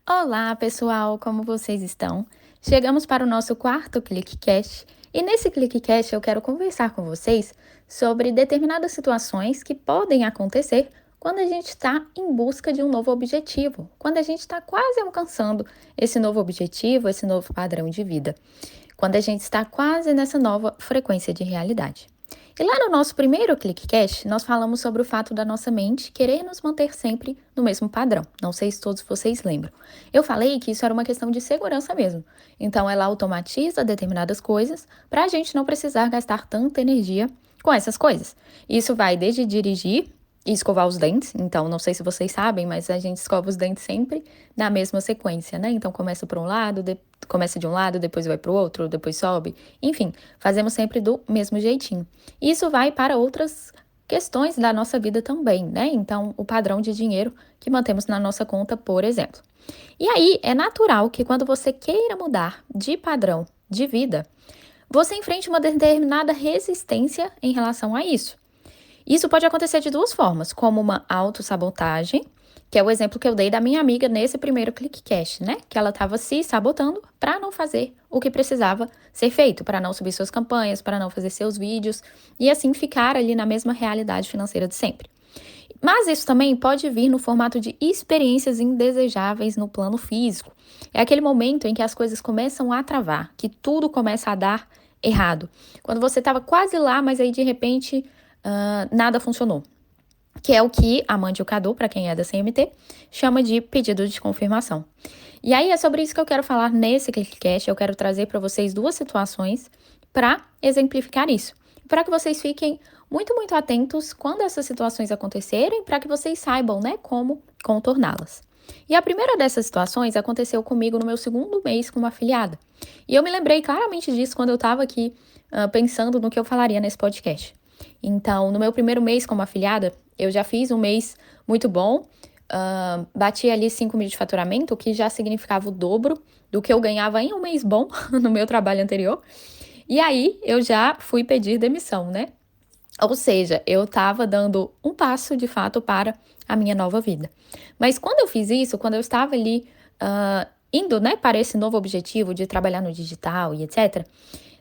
Olá, pessoal, como vocês estão? Chegamos para o nosso quarto ClickCast e nesse ClickCast eu quero conversar com vocês sobre determinadas situações que podem acontecer quando a gente está em busca de um novo objetivo, quando a gente está quase alcançando esse novo objetivo, esse novo padrão de vida, quando a gente está quase nessa nova frequência de realidade. E lá no nosso primeiro ClickCast, nós falamos sobre o fato da nossa mente querer nos manter sempre no mesmo padrão. Não sei se todos vocês lembram. Eu falei que isso era uma questão de segurança mesmo. Então, ela automatiza determinadas coisas para a gente não precisar gastar tanta energia com essas coisas. Isso vai desde dirigir e escovar os dentes. Então, não sei se vocês sabem, mas a gente escova os dentes sempre na mesma sequência, né? Então, começa por um lado, começa de um lado, depois vai para o outro, depois sobe. Enfim, fazemos sempre do mesmo jeitinho. Isso vai para outras questões da nossa vida também, né? Então, o padrão de dinheiro que mantemos na nossa conta, por exemplo. E aí, é natural que quando você queira mudar de padrão de vida, você enfrente uma determinada resistência em relação a isso. Isso pode acontecer de duas formas, como uma autossabotagem, que é o exemplo que eu dei da minha amiga nesse primeiro ClickCast, né? Que ela estava se sabotando para não fazer o que precisava ser feito, para não subir suas campanhas, para não fazer seus vídeos e assim ficar ali na mesma realidade financeira de sempre. Mas isso também pode vir no formato de experiências indesejáveis no plano físico. É aquele momento em que as coisas começam a travar, que tudo começa a dar errado. Quando você estava quase lá, mas aí de repente nada funcionou. Que é o que a Mandy Cadu, para quem é da CMT, chama de pedido de confirmação. E aí é sobre isso que eu quero falar nesse ClickCast. Eu quero trazer para vocês duas situações para exemplificar isso. Para que vocês fiquem muito atentos quando essas situações acontecerem, para que vocês saibam, né, como contorná-las. E a primeira dessas situações aconteceu comigo no meu segundo mês como afiliada. E eu me lembrei claramente disso quando eu estava aqui pensando no que eu falaria nesse podcast. Então, no meu primeiro mês como afiliada, eu já fiz um mês muito bom, bati ali 5 mil de faturamento, o que já significava o dobro do que eu ganhava em um mês bom no meu trabalho anterior. E aí, eu já fui pedir demissão, né? Ou seja, eu estava dando um passo, de fato, para a minha nova vida. Mas quando eu fiz isso, quando eu estava ali indo, né, para esse novo objetivo de trabalhar no digital e etc.,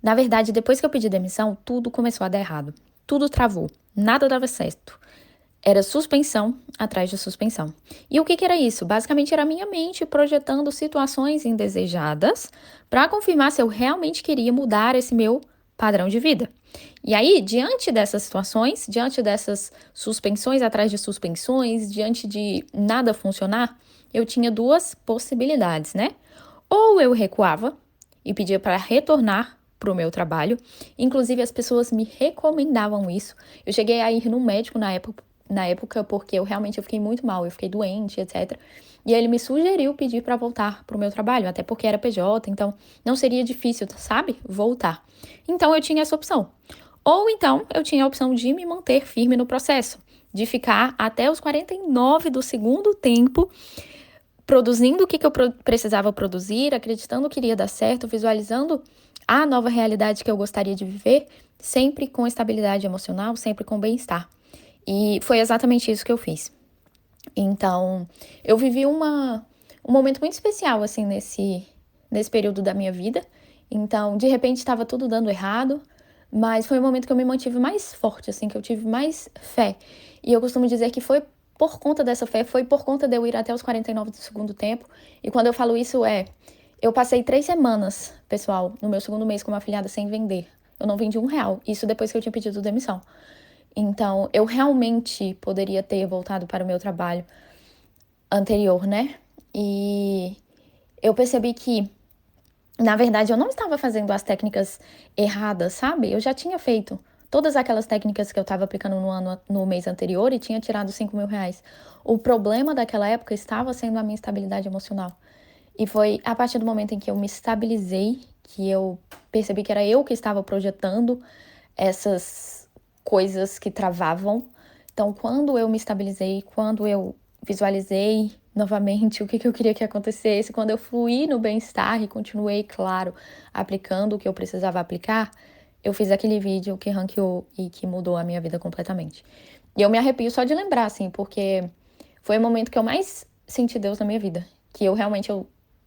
na verdade, depois que eu pedi demissão, tudo começou a dar errado. Tudo travou, nada dava certo. Era suspensão atrás de suspensão. E o que era isso? Basicamente era a minha mente projetando situações indesejadas para confirmar se eu realmente queria mudar esse meu padrão de vida. E aí, diante dessas situações, diante dessas suspensões atrás de suspensões, diante de nada funcionar, eu tinha duas possibilidades, né? Ou eu recuava e pedia para retornar para o meu trabalho. Inclusive, as pessoas me recomendavam isso. Eu cheguei a ir no médico na época porque eu fiquei muito mal, eu fiquei doente, etc. E aí ele me sugeriu pedir para voltar para o meu trabalho, até porque era PJ, então não seria difícil, sabe? Voltar. Então eu tinha essa opção. Ou então eu tinha a opção de me manter firme no processo, de ficar até os 49 do segundo tempo produzindo o que eu precisava produzir, acreditando que iria dar certo, visualizando a nova realidade que eu gostaria de viver, sempre com estabilidade emocional, sempre com bem-estar. E foi exatamente isso que eu fiz. Então, eu vivi um momento muito especial, assim, nesse período da minha vida. Então, de repente, estava tudo dando errado, mas foi o momento que eu me mantive mais forte, assim, que eu tive mais fé. E eu costumo dizer que foi por conta dessa fé, foi por conta de eu ir até os 49 do segundo tempo. E quando eu falo isso eu passei 3 semanas, pessoal, no meu segundo mês como afiliada sem vender. Eu não vendi R$1, isso depois que eu tinha pedido demissão. Então, eu realmente poderia ter voltado para o meu trabalho anterior, né? E eu percebi que, na verdade, eu não estava fazendo as técnicas erradas, sabe? Eu já tinha feito todas aquelas técnicas que eu estava aplicando no mês anterior e tinha tirado R$5.000. O problema daquela época estava sendo a minha estabilidade emocional. E foi a partir do momento em que eu me estabilizei, que eu percebi que era eu que estava projetando essas coisas que travavam. Então, quando eu me estabilizei, quando eu visualizei novamente o que eu queria que acontecesse, quando eu fluí no bem-estar e continuei, claro, aplicando o que eu precisava aplicar, eu fiz aquele vídeo que ranqueou e que mudou a minha vida completamente. E eu me arrepio só de lembrar, assim, porque foi o momento que eu mais senti Deus na minha vida. que eu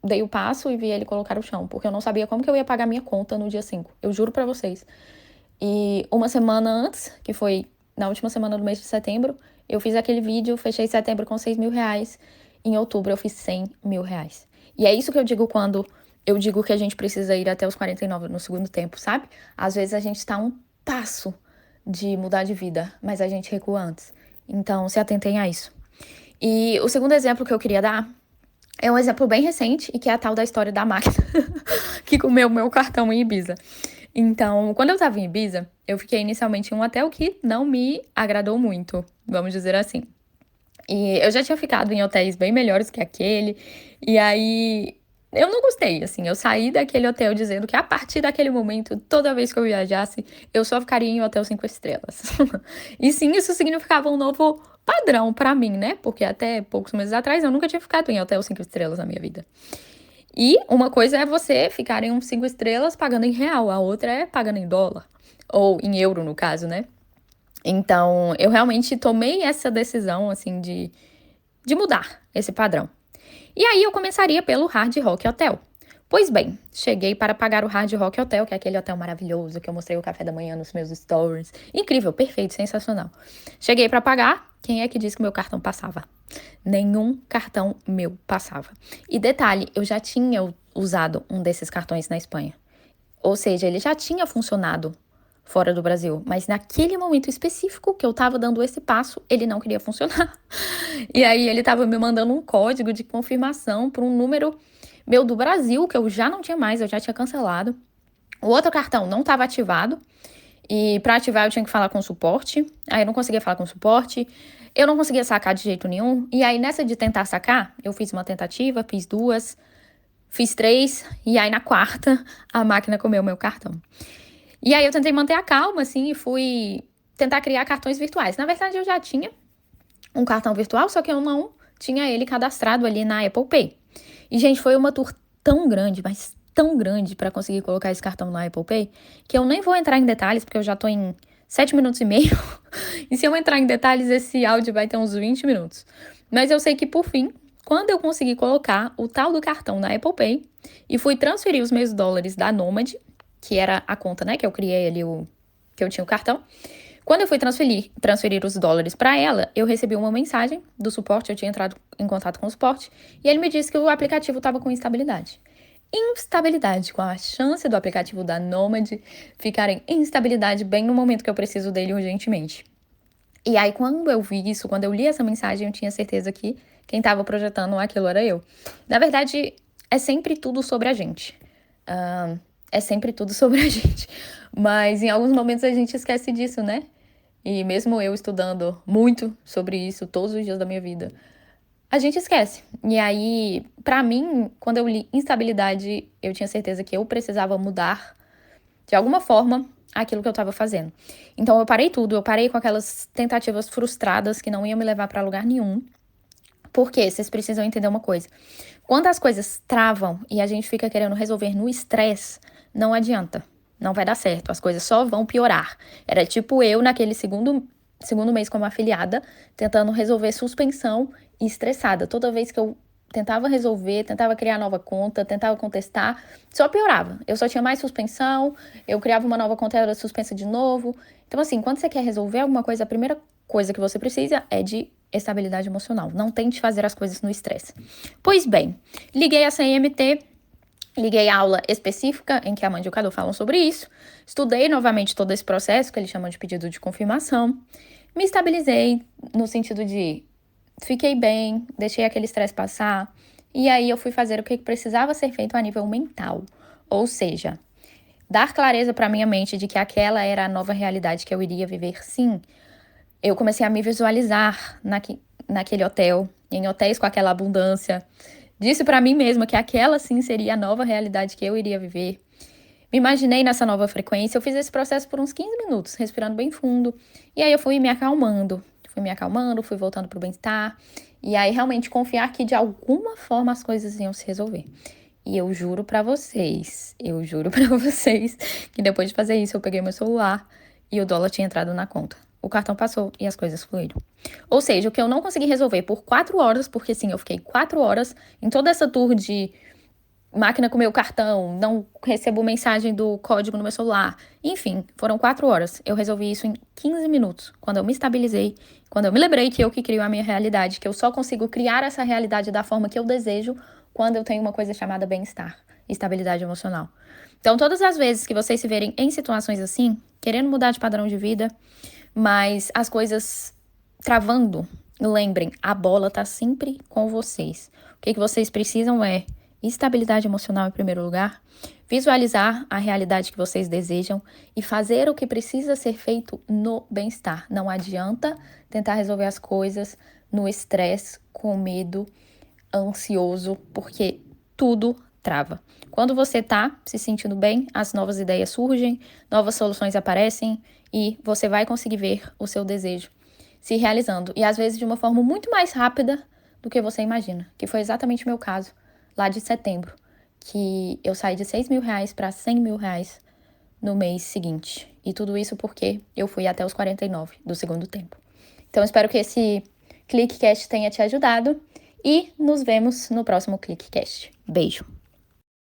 dei o passo e vi ele colocar o chão, porque eu não sabia como que eu ia pagar minha conta no dia 5. Eu juro pra vocês. E uma semana antes, que foi na última semana do mês de setembro, eu fiz aquele vídeo, fechei setembro com 6 mil reais. Em outubro eu fiz 100 mil reais. E é isso que eu digo quando eu digo que a gente precisa ir até os 49 no segundo tempo, sabe? Às vezes a gente tá um passo de mudar de vida, mas a gente recua antes. Então, se atentem a isso. E o segundo exemplo que eu queria dar é um exemplo bem recente e que é a tal da história da máquina que comeu meu cartão em Ibiza. Então, quando eu tava em Ibiza, eu fiquei inicialmente em um hotel que não me agradou muito, vamos dizer assim. E eu já tinha ficado em hotéis bem melhores que aquele, e aí eu não gostei, assim. Eu saí daquele hotel dizendo que a partir daquele momento, toda vez que eu viajasse, eu só ficaria em hotel 5 estrelas. E sim, isso significava um novo padrão pra mim, né? Porque até poucos meses atrás eu nunca tinha ficado em hotel 5 estrelas na minha vida. E uma coisa é você ficar em um 5 estrelas pagando em real, a outra é pagando em dólar. Ou em euro, no caso, né? Então, eu realmente tomei essa decisão, assim, de mudar esse padrão. E aí eu começaria pelo Hard Rock Hotel. Pois bem, cheguei para pagar o Hard Rock Hotel, que é aquele hotel maravilhoso que eu mostrei o café da manhã nos meus stories. Incrível, perfeito, sensacional. Cheguei para pagar, quem é que disse que meu cartão passava? Nenhum cartão meu passava. E detalhe, eu já tinha usado um desses cartões na Espanha. Ou seja, ele já tinha funcionado fora do Brasil, mas naquele momento específico que eu tava dando esse passo, ele não queria funcionar. E aí ele tava me mandando um código de confirmação para um número meu do Brasil, que eu já não tinha mais, eu já tinha cancelado. O outro cartão não estava ativado. E para ativar eu tinha que falar com o suporte. Aí eu não conseguia falar com o suporte. Eu não conseguia sacar de jeito nenhum. E aí nessa de tentar sacar, eu fiz uma tentativa, fiz 2, fiz 3. E aí na quarta, a máquina comeu meu cartão. E aí eu tentei manter a calma, assim, e fui tentar criar cartões virtuais. Na verdade, eu já tinha um cartão virtual, só que eu não tinha ele cadastrado ali na Apple Pay. E, gente, foi uma tour tão grande, mas tão grande para conseguir colocar esse cartão na Apple Pay, que eu nem vou entrar em detalhes, porque eu já tô em 7 minutos e meio. E se eu entrar em detalhes, esse áudio vai ter uns 20 minutos. Mas eu sei que, por fim, quando eu consegui colocar o tal do cartão na Apple Pay e fui transferir os meus dólares da Nomad, que era a conta, né, que eu criei ali, que eu tinha o cartão. Quando eu fui transferir os dólares para ela, eu recebi uma mensagem do suporte, eu tinha entrado em contato com o suporte, e ele me disse que o aplicativo estava com instabilidade. Instabilidade, com a chance do aplicativo da Nomad ficar em instabilidade bem no momento que eu preciso dele urgentemente. E aí, quando eu vi isso, quando eu li essa mensagem, eu tinha certeza que quem estava projetando aquilo era eu. Na verdade, é sempre tudo sobre a gente. É sempre tudo sobre a gente. Mas em alguns momentos a gente esquece disso, né? E mesmo eu estudando muito sobre isso todos os dias da minha vida, a gente esquece. E aí, pra mim, quando eu li instabilidade, eu tinha certeza que eu precisava mudar, de alguma forma, aquilo que eu tava fazendo. Então eu parei tudo, eu parei com aquelas tentativas frustradas que não iam me levar pra lugar nenhum. Porque vocês precisam entender uma coisa. Quando as coisas travam e a gente fica querendo resolver no estresse, não adianta. Não vai dar certo. As coisas só vão piorar. Era tipo eu naquele segundo mês como afiliada, tentando resolver suspensão e estressada. Toda vez que eu tentava resolver, tentava criar nova conta, tentava contestar, só piorava. Eu só tinha mais suspensão, eu criava uma nova conta, era suspensa de novo. Então, assim, quando você quer resolver alguma coisa, a primeira coisa que você precisa é de estabilidade emocional. Não tente fazer as coisas no estresse. Pois bem, liguei a CMT, liguei a aula específica em que a mãe e o Cadu falam sobre isso, estudei novamente todo esse processo que eles chamam de pedido de confirmação, me estabilizei no sentido de fiquei bem, deixei aquele estresse passar, e aí eu fui fazer o que precisava ser feito a nível mental. Ou seja, dar clareza para minha mente de que aquela era a nova realidade que eu iria viver, sim. Eu comecei a me visualizar naquele hotel, em hotéis com aquela abundância. Disse para mim mesma que aquela sim seria a nova realidade que eu iria viver. Me imaginei nessa nova frequência. Eu fiz esse processo por uns 15 minutos, respirando bem fundo. E aí eu fui me acalmando, fui voltando pro bem-estar. E aí realmente confiar que de alguma forma as coisas iam se resolver. E eu juro pra vocês, que depois de fazer isso eu peguei meu celular e o dólar tinha entrado na conta. o cartão passou e as coisas fluíram. Ou seja, o que eu não consegui resolver por 4 horas, porque sim, eu fiquei 4 horas em toda essa tour de máquina com meu cartão, não recebo mensagem do código no meu celular. Enfim, foram 4 horas. Eu resolvi isso em 15 minutos, quando eu me estabilizei, quando eu me lembrei que eu que crio a minha realidade, que eu só consigo criar essa realidade da forma que eu desejo quando eu tenho uma coisa chamada bem-estar, estabilidade emocional. Então, todas as vezes que vocês se verem em situações assim, querendo mudar de padrão de vida, mas as coisas travando, lembrem, a bola tá sempre com vocês. O que vocês precisam é estabilidade emocional em primeiro lugar, visualizar a realidade que vocês desejam e fazer o que precisa ser feito no bem-estar. Não adianta tentar resolver as coisas no estresse, com medo, ansioso, porque tudo trava. Quando você tá se sentindo bem, as novas ideias surgem, novas soluções aparecem e você vai conseguir ver o seu desejo se realizando. E às vezes de uma forma muito mais rápida do que você imagina, que foi exatamente o meu caso lá de setembro, que eu saí de R$6.000 para R$100.000 no mês seguinte. E tudo isso porque eu fui até os 49 do segundo tempo. Então, espero que esse ClickCast tenha te ajudado e nos vemos no próximo ClickCast. Beijo!